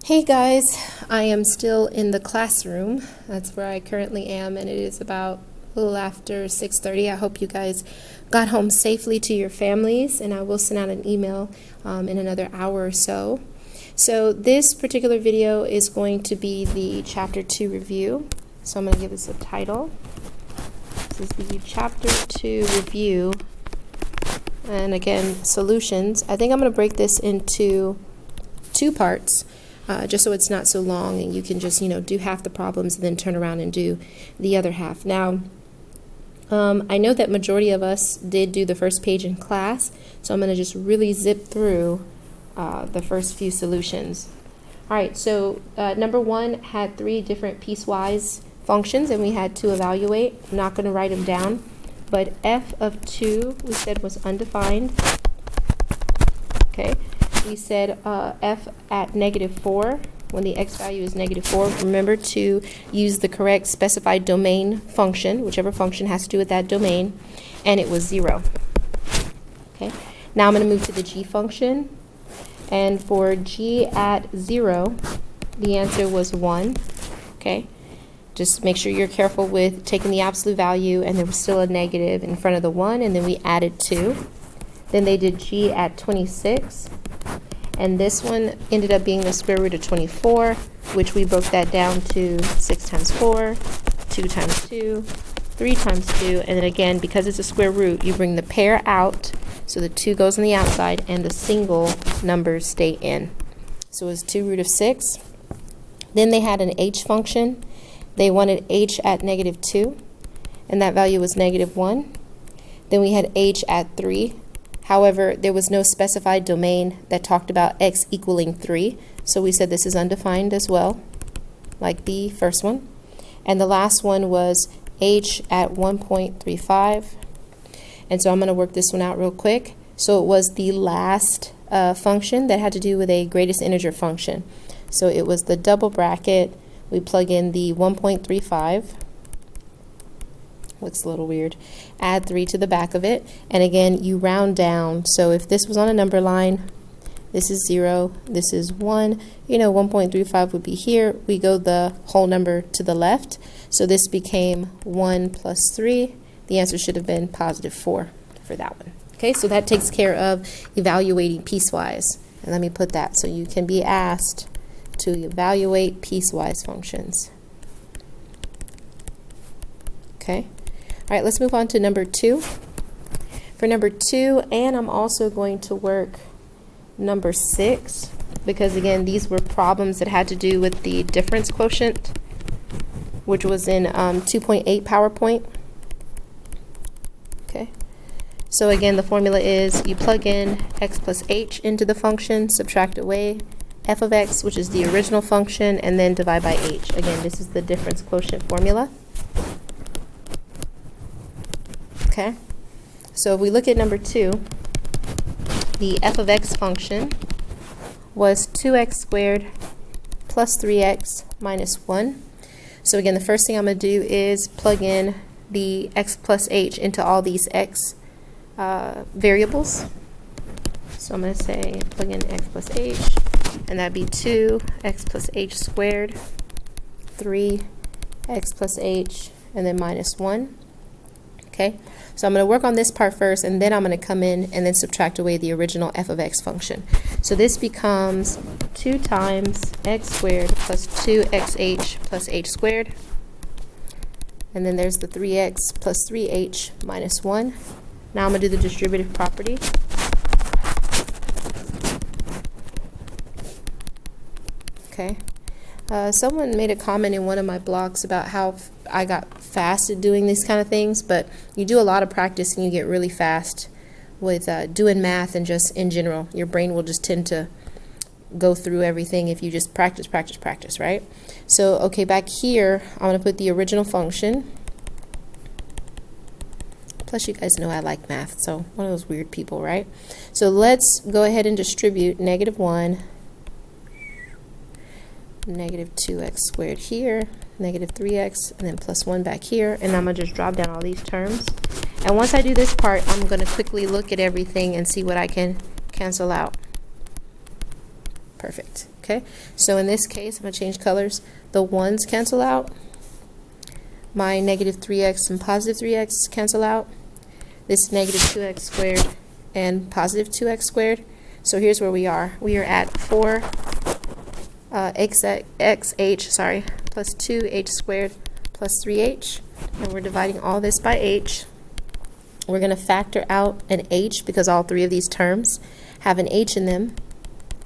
Hey guys, I am still in the classroom. That's where I currently am, and it is about a little after 6:30. I hope you guys got home safely to your families, and I will send out an email in another hour or so. So this particular video is going to be the Chapter 2 review. So I'm going to give this a title. This is the Chapter 2 review, and again, solutions. I think I'm going to break this into two parts. Just so it's not so long and you can just, do half the problems and then turn around and do the other half. Now, I know that majority of us did do the first page in class, so I'm going to just really zip through the first few solutions. All right, so number one had 3 different piecewise functions, and we had to evaluate. I'm not going to write them down, but f of 2 we said was undefined. Okay. We said f at -4, when the x value is -4, remember to use the correct specified domain function, whichever function has to do with that domain, and it was 0. Okay. Now I'm going to move to the g function, and for g at 0, the answer was 1. Okay. Just make sure you're careful with taking the absolute value, and there was still a negative in front of the 1, and then we added 2. Then they did g at 26. And this one ended up being the square root of 24, which we broke that down to 6 times 4, 2 times 2, 3 times 2, and then again, because it's a square root, you bring the pair out, so the 2 goes on the outside, and the single numbers stay in. So it was 2 root of 6. Then they had an h function. They wanted h at -2, and that value was -1. Then we had h at 3. However, there was no specified domain that talked about x equaling 3, so we said this is undefined as well, like the first one. And the last one was h at 1.35, and so I'm going to work this one out real quick. So it was the last function that had to do with a greatest integer function. So it was the double bracket, we plug in the 1.35, looks a little weird, add 3 to the back of it, and again you round down. So if this was on a number line, this is 0, this is 1, 1.35 would be here, we go the whole number to the left, so this became 1 plus 3. The answer should have been +4 for that one. Okay, so that takes care of evaluating piecewise, and let me put that so you can be asked to evaluate piecewise functions. Okay. All right, let's move on to number 2. For number 2, and I'm also going to work number 6, because again, these were problems that had to do with the difference quotient, which was in 2.8 PowerPoint. Okay. So again, the formula is you plug in x plus h into the function, subtract away f of x, which is the original function, and then divide by h. Again, this is the difference quotient formula. Okay, so if we look at number 2, the f of x function was 2x squared plus 3x minus 1. So again, the first thing I'm going to do is plug in the x plus h into all these x variables. So I'm going to say plug in x plus h, and that'd be 2x plus h squared, 3x plus h, and then minus 1. Okay, so I'm going to work on this part first, and then I'm going to come in and then subtract away the original f of x function. So this becomes 2 times x squared plus 2xh plus h squared. And then there's the 3x plus 3h minus 1. Now I'm going to do the distributive property. Okay. Someone made a comment in one of my blogs about how I got fast at doing these kind of things, but you do a lot of practice and you get really fast with doing math, and just in general, your brain will just tend to go through everything if you just practice, right? So, okay, back here, I'm going to put the original function. Plus, you guys know I like math, so one of those weird people, right? So let's go ahead and distribute -1, -2x squared here, -3x, and then plus 1 back here, and I'm going to just drop down all these terms. And once I do this part, I'm going to quickly look at everything and see what I can cancel out. Perfect. Okay. Okay, so in this case, I'm going to change colors. The 1's cancel out. My negative 3x and positive 3x cancel out. This negative 2x squared and positive 2x squared. So here's where we are. We are at 4 xh, plus 2h squared plus 3h. And we're dividing all this by h. We're going to factor out an h because all three of these terms have an h in them.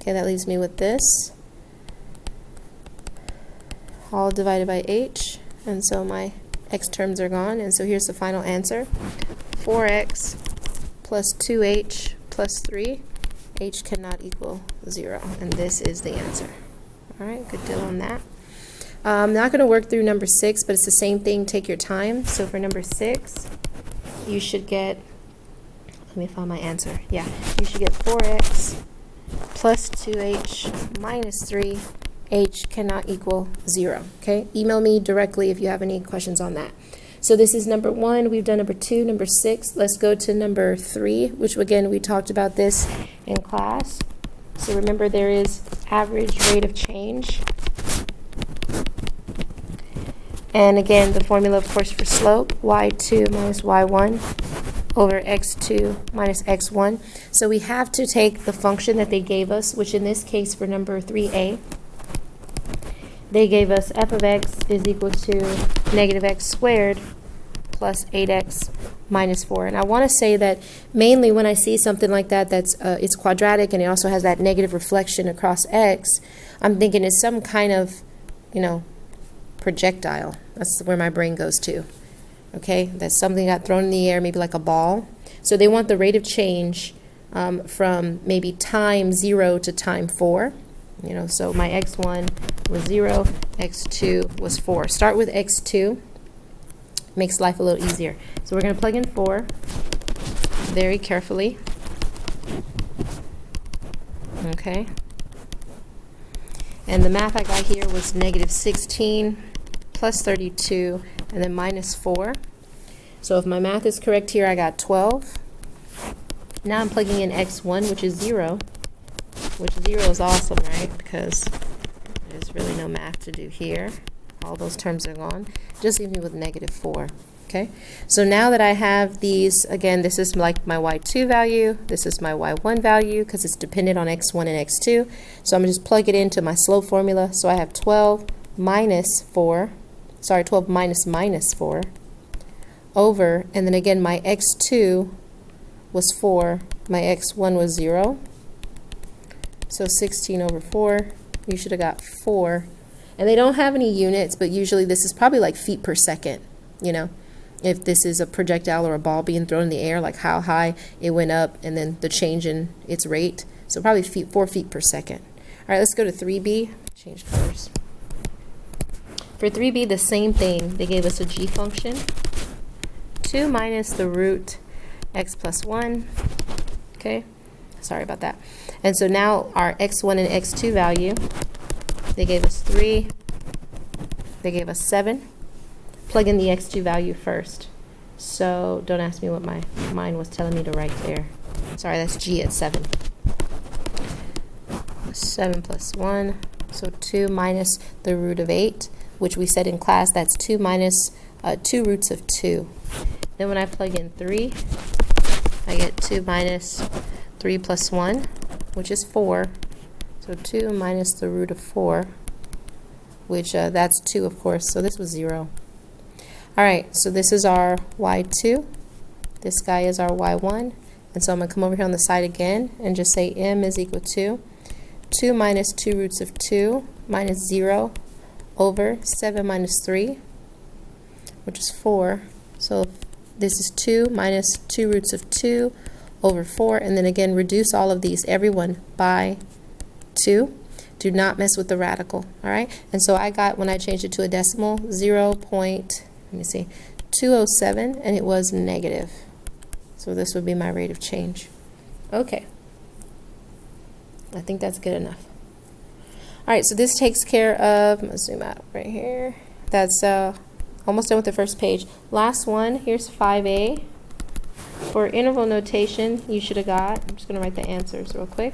Okay, that leaves me with this. All divided by h. And so my x terms are gone. And so here's the final answer. 4x plus 2h plus 3. H cannot equal 0. And this is the answer. All right, good deal on that. I'm not going to work through number 6, but it's the same thing. Take your time. So for number 6, you should get, let me find my answer. Yeah, you should get 4x plus 2h minus 3. H cannot equal 0. Okay, email me directly if you have any questions on that. So this is number 1. We've done number 2, number 6. Let's go to number 3, which again, we talked about this in class. So remember, there is average rate of change. And again, the formula, of course, for slope, y2 minus y1 over x2 minus x1. So we have to take the function that they gave us, which in this case for number 3a, they gave us f of x is equal to negative x squared plus 8x minus 4. And I want to say that mainly when I see something like that, that's it's quadratic and it also has that negative reflection across x, I'm thinking it's some kind of, projectile. That's where my brain goes to. Okay, that's something got thrown in the air, maybe like a ball. So they want the rate of change from maybe time 0 to time 4. So my x1 was 0, x2 was 4. Start with x2. Makes life a little easier. So we're going to plug in 4 very carefully. Okay. And the math I got here was negative 16 plus 32 and then minus 4. So if my math is correct here, I got 12. Now I'm plugging in x1, which is 0. Which 0 is awesome, right? Because there's really no math to do here. All those terms are gone. Just leave me with negative 4. Okay? So now that I have these, again, this is like my y2 value. This is my y1 value because it's dependent on x1 and x2. So I'm going to just plug it into my slope formula. So I have 12 minus 4. Sorry, 12 minus 4 over, and then again my x2 was 4. My x1 was 0. So 16 over 4, you should have got 4. And they don't have any units, but usually this is probably like feet per second, if this is a projectile or a ball being thrown in the air, like how high it went up and then the change in its rate. So probably 4 feet per second. All right, let's go to 3b. Change colors. For 3b, the same thing. They gave us a g function. 2 minus the root x plus 1. Okay, sorry about that. And so now our x1 and x2 value, they gave us 3, they gave us 7. Plug in the x2 value first. So don't ask me what my mind was telling me to write there. Sorry, that's g at 7. 7 plus 1, so 2 minus the root of 8, which we said in class, that's 2 minus 2 roots of 2. Then when I plug in 3, I get 2 minus 3 plus 1, which is 4. So 2 minus the root of 4, which that's 2, of course. So this was 0. All right, so this is our y2. This guy is our y1. And so I'm going to come over here on the side again and just say m is equal to 2 minus 2 roots of 2 minus 0 over 7 minus 3, which is 4. So this is 2 minus 2 roots of 2 over 4. And then again, reduce all of these, everyone, by 2. Do not mess with the radical, all right? And so I got, when I changed it to a decimal, 207, and it was negative. So this would be my rate of change. Okay. I think that's good enough. All right, so this takes care of, I'm going to zoom out right here. That's almost done with the first page. Last one, here's 5a. For interval notation, you should have got, I'm just going to write the answers real quick.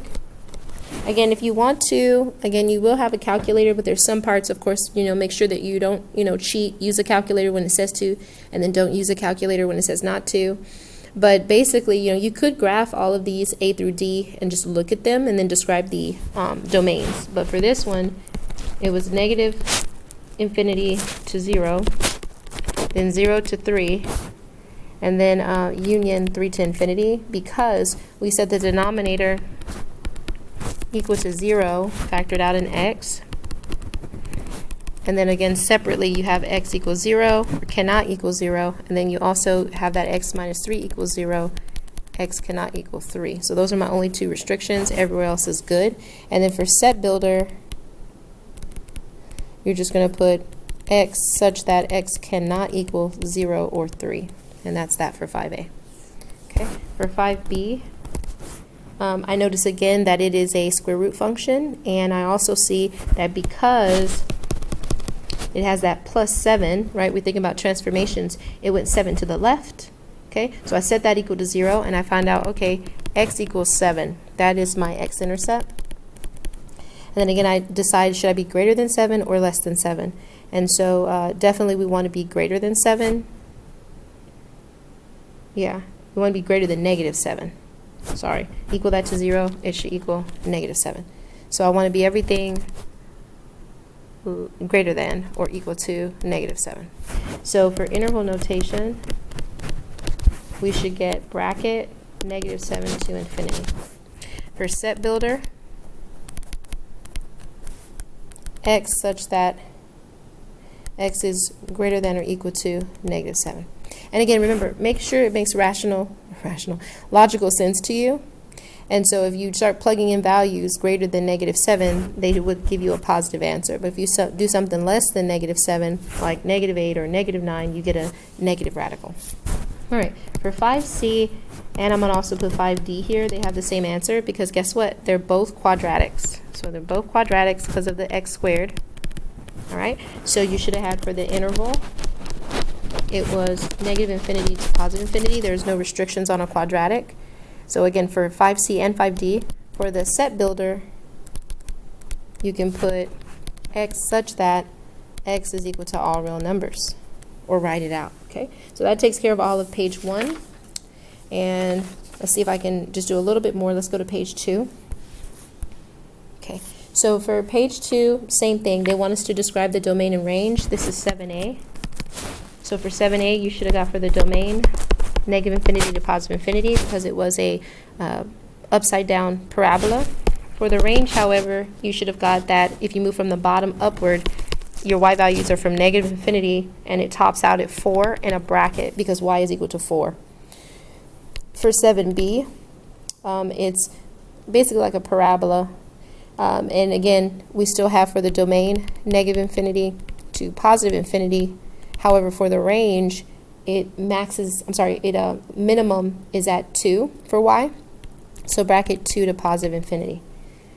Again, if you want to, again, you will have a calculator, but there's some parts, of course, make sure that you don't, cheat, use a calculator when it says to, and then don't use a calculator when it says not to. But basically, you could graph all of these A through D and just look at them and then describe the domains. But for this one, it was negative infinity to 0, then 0 to 3, and then union 3 to infinity, because we said the denominator equal to 0 factored out in x. And then again, separately, you have x equals 0 or cannot equal 0, and then you also have that x minus 3 equals 0, x cannot equal 3. So those are my only two restrictions. Everywhere else is good. And then for set builder, you're just going to put x such that x cannot equal 0 or 3. And that's that for 5A. Okay, for 5B, I notice again that it is a square root function, and I also see that because it has that plus 7, right? We think about transformations. It went 7 to the left. Okay, so I set that equal to 0, and I find out, okay, x equals 7. That is my x-intercept. And then again, I decide, should I be greater than 7 or less than 7? And so definitely we want to be greater than 7. Yeah, we want to be greater than negative 7. Sorry, equal that to 0, it should equal negative 7. So I want to be everything greater than or equal to negative 7. So for interval notation, we should get bracket negative 7 to infinity. For set builder, x such that x is greater than or equal to negative 7. And again, remember, make sure it makes logical sense to you. And so if you start plugging in values greater than negative 7, they would give you a positive answer. But if you do something less than negative 7, like negative 8 or negative 9, you get a negative radical. All right, for 5C, and I'm going to also put 5D here, they have the same answer because guess what? They're both quadratics. So they're both quadratics because of the x squared. All right, so you should have had for the interval, it was negative infinity to positive infinity. There's no restrictions on a quadratic. So again, for 5C and 5D, for the set builder, you can put x such that x is equal to all real numbers, or write it out, okay? So that takes care of all of page 1. And let's see if I can just do a little bit more. Let's go to page 2. Okay, so for page 2, same thing. They want us to describe the domain and range. This is 7A. So for 7A, you should have got for the domain negative infinity to positive infinity because it was a upside down parabola. For the range, however, you should have got that if you move from the bottom upward, your y values are from negative infinity and it tops out at 4 in a bracket because y is equal to 4. For 7B, it's basically like a parabola. And again, we still have for the domain negative infinity to positive infinity. However, for the range, it minimum is at 2 for y. So bracket 2 to positive infinity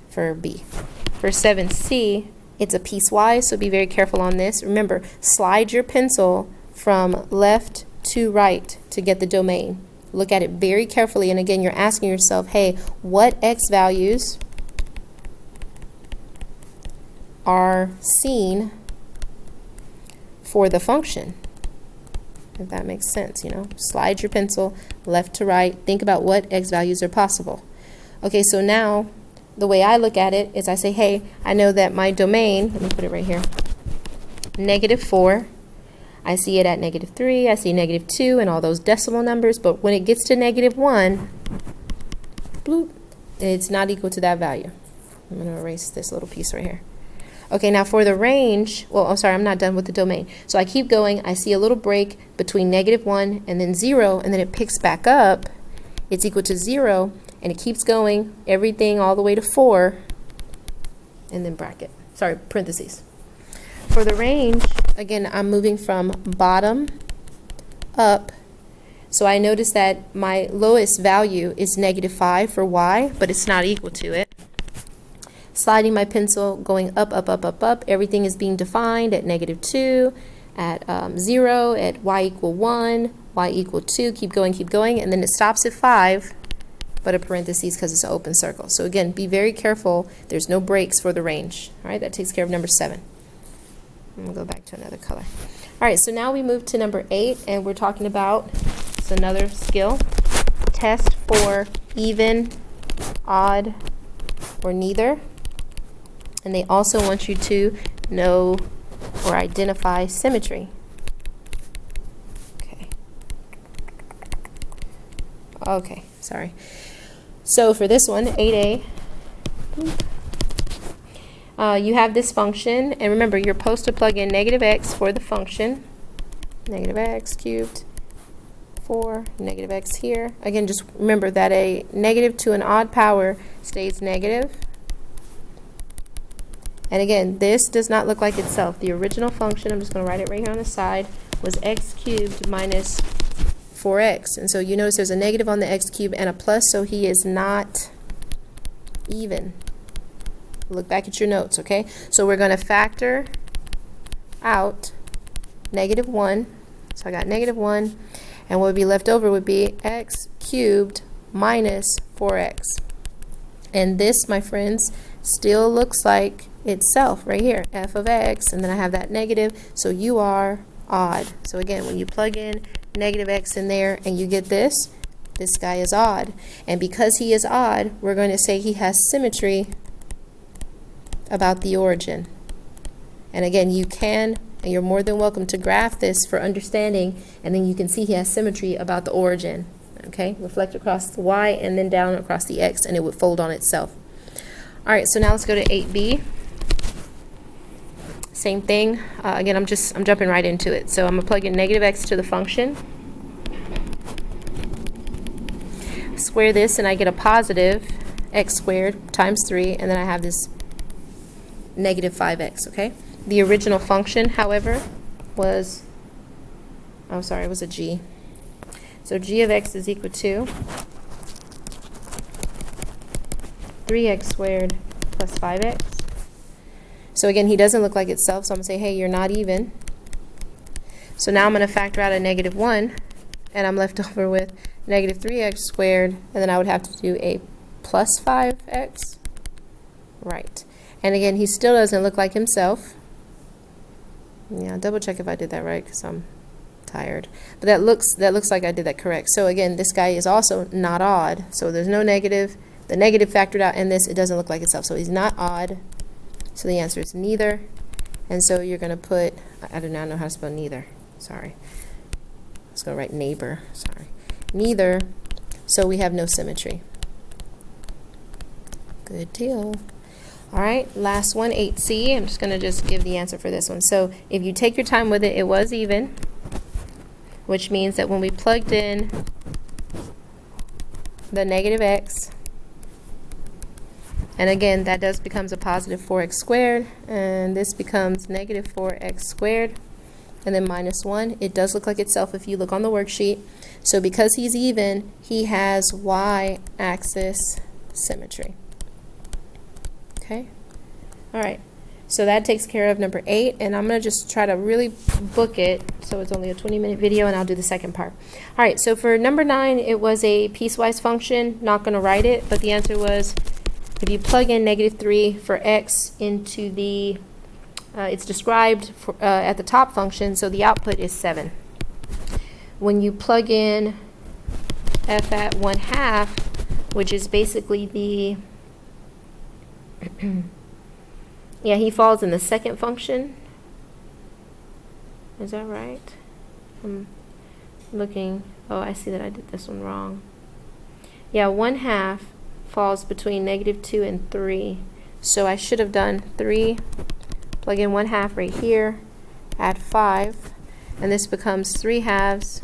for B. For 7C, it's a piecewise, so be very careful on this. Remember, slide your pencil from left to right to get the domain. Look at it very carefully, and again, you're asking yourself, hey, what x values are seen for the function? If that makes sense, slide your pencil left to right, think about what x values are possible. Okay, so now the way I look at it is I say, hey, I know that my domain, let me put it right here, negative 4, I see it at negative 3, I see negative 2 and all those decimal numbers, but when it gets to negative 1, bloop, it's not equal to that value. I'm going to erase this little piece right here. Okay, now for the range, well, I'm sorry, I'm not done with the domain. So I keep going, I see a little break between negative 1 and then 0, and then it picks back up. It's equal to 0, and it keeps going, everything all the way to 4, and then parentheses. For the range, again, I'm moving from bottom up. So I notice that my lowest value is negative 5 for y, but it's not equal to it. Sliding my pencil, going up, up, up, up, up. Everything is being defined at negative 2, at 0, at y equal 1, y equal 2. Keep going, and then it stops at 5. but a parentheses because it's an open circle. So again, be very careful. There's no breaks for the range. All right, that takes care of number 7. I'm going to go back to another color. All right, so now we move to number 8, and we're talking about, it's another skill, test for even, odd, or neither. And they also want you to know or identify symmetry. Okay, sorry. So for this one, 8a, you have this function, and remember, you're supposed to plug in negative x for the function, negative x cubed, 4, negative x here. Again, just remember that a negative to an odd power stays negative. And again, this does not look like itself. The original function, I'm just going to write it right here on the side, was x cubed minus 4x. And so you notice there's a negative on the x cubed and a plus, so he is not even. Look back at your notes, okay? So we're going to factor out negative 1. So I got negative 1, and what would be left over would be x cubed minus 4x. And this, my friends, still looks like itself right here, f of x, and then I have that negative, so you are odd. So again, when you plug in negative x in there and you get this guy is odd. And because he is odd, we're going to say he has symmetry about the origin. And again, you can, and you're more than welcome to graph this for understanding, and then you can see he has symmetry about the origin. Okay, reflect across the y and then down across the x, and it would fold on itself. All right, so now let's go to 8b. Same thing. Again, I'm jumping right into it. So I'm going to plug in negative x to the function. Square this, and I get a positive x squared times 3, and then I have this negative 5x, okay? The original function, however, was, oh, sorry, it was a g. So g of x is equal to 3x squared plus 5x. So again, he doesn't look like itself, so I'm going to say, hey, you're not even. So now I'm going to factor out a negative 1, and I'm left over with negative 3x squared, and then I would have to do a plus 5x. Right. And again, he still doesn't look like himself. Yeah, double check if I did that right, because I'm tired. But that looks like I did that correct. So again, this guy is also not odd. So there's no negative. The negative factored out, and this, it doesn't look like itself. So he's not odd. So the answer is neither. And so you're going to put, I do not know how to spell neither. Sorry. Let's go write neighbor. Sorry. Neither. So we have no symmetry. Good deal. All right, last one, 8c. I'm just going to give the answer for this one. So if you take your time with it, it was even, which means that when we plugged in the negative x, and again, that does becomes a positive 4x squared, and this becomes negative 4x squared, and then minus 1. It does look like itself if you look on the worksheet. So because he's even, he has y-axis symmetry. Okay? All right. So that takes care of number 8, and I'm going to just try to really book it so it's only a 20-minute video, and I'll do the second part. All right, so for number 9, it was a piecewise function. Not going to write it, but the answer was if you plug in negative 3 for x into the, it's described for, at the top function, so the output is 7. When you plug in f at 1/2, which is basically the, yeah, he falls in the second function. Is that right? I'm looking, oh, I see that I did this one wrong. Yeah, 1/2 falls between negative 2 and 3. So I should have done 3, plug in 1/2 right here, add 5, and this becomes 3/2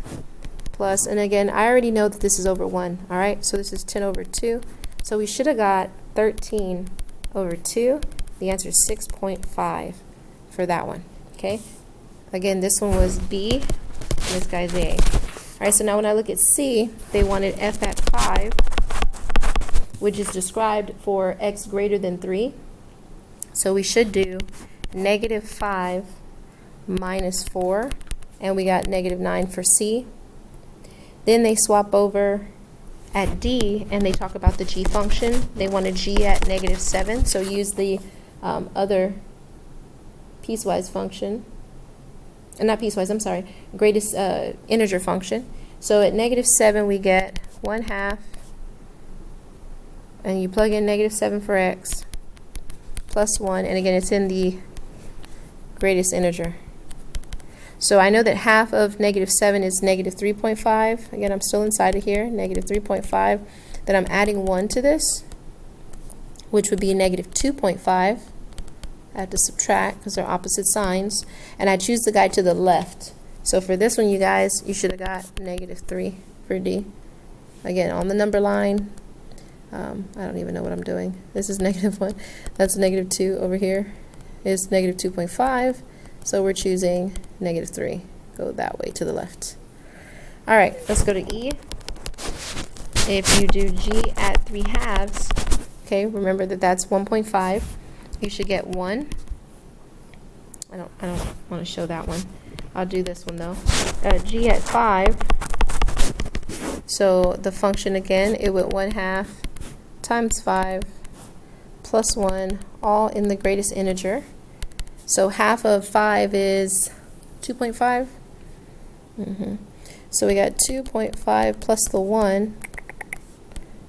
plus, and again, I already know that this is over 1, all right? So this is 10 over 2. So we should have got 13 over 2. The answer is 6.5 for that one, okay? Again, this one was B, and this guy's A. All right, so now when I look at C, they wanted f at 5, which is described for x greater than 3. So we should do negative 5 minus 4, and we got negative 9 for C. Then they swap over at D and they talk about the G function, they want a G at -7, so use the other piecewise function, not piecewise, I'm sorry, greatest integer function. So at -7 we get 1/2, and you plug in -7 for x, plus 1, and again it's in the greatest integer. So I know that half of -7 is -3.5. Again, I'm still inside of here, -3.5. Then I'm adding 1 to this, which would be -2.5. I have to subtract because they're opposite signs. And I choose the guy to the left. So for this one, you guys, you should have got -3 for D. Again, on the number line, I don't even know what I'm doing. This is -1. That's -2 over here. Is -2.5. So we're choosing -3. Go that way to the left. All right, let's go to E. If you do G at 3/2, okay, remember that that's 1.5. You should get 1. I don't want to show that one. I'll do this one though. G at 5. So the function again, it would 1/2 times 5 plus 1, all in the greatest integer. So half of 5 is 2.5. So we got 2.5 plus the 1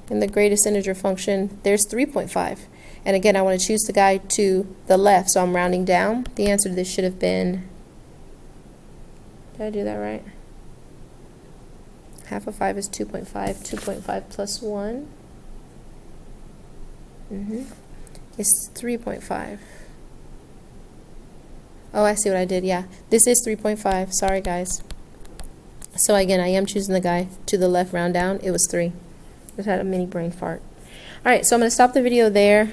in the greatest integer function. There's 3.5. And again, I want to choose the guy to the left, so I'm rounding down. The answer to this should have been, did I do that right? Half of 5 is 2.5. 2.5 plus 1 is 3.5. Oh, I see what I did. Yeah, this is 3.5. Sorry, guys. So again, I am choosing the guy to the left, round down. It was 3. Just had a mini brain fart. All right, so I'm going to stop the video there.